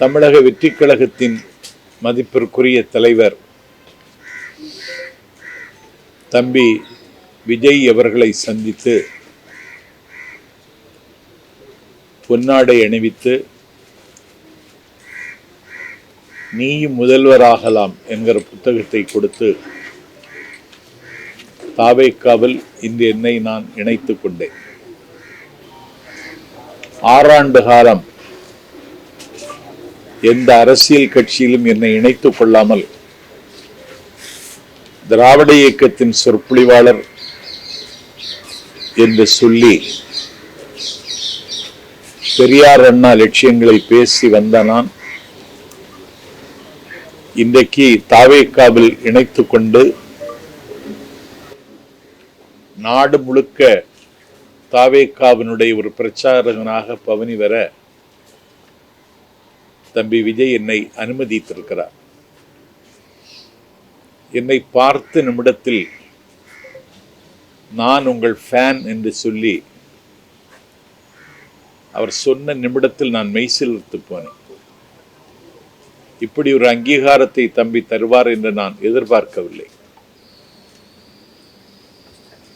தமிழக வெற்றிக் கழகத்தின் மதிப்பிற்குரிய தலைவர் தம்பி விஜய் அவர்களை சந்தித்து பொன்னாடை அணிவித்து நீயும் முதல்வராகலாம் என்கிற புத்தகத்தை கொடுத்து தாவேக்காவில் இன்று என்னை நான் இணைத்துக் கொண்டேன். 6 ஆண்டு காலம் எந்த அரசியல் கட்சியிலும் என்னை இணைத்துக் கொள்ளாமல் திராவிட இயக்கத்தின் சொற்பொழிவாளர் என்று சொல்லி பெரியார் அண்ணா லட்சியங்களை பேசி வந்த நான் இன்றைக்கு தாவேக்காவில் இணைத்துக் கொண்டு நாடு முழுக்க தாவேக்காவினுடைய ஒரு பிரச்சாரகனாக பவனி வர தம்பி விஜய் என்னை அனுமதித்திருக்கிறார். என்னை பார்த்த நிமிடத்தில் நான் உங்கள் ஃபேன் என்று சொல்லி அவர் சொன்ன நிமிடத்தில் நான் மெய்சிலிர்த்து போனேன். இப்படி ஒரு அங்கீகாரத்தை தம்பி தருவார் என்று நான் எதிர்பார்க்கவில்லை.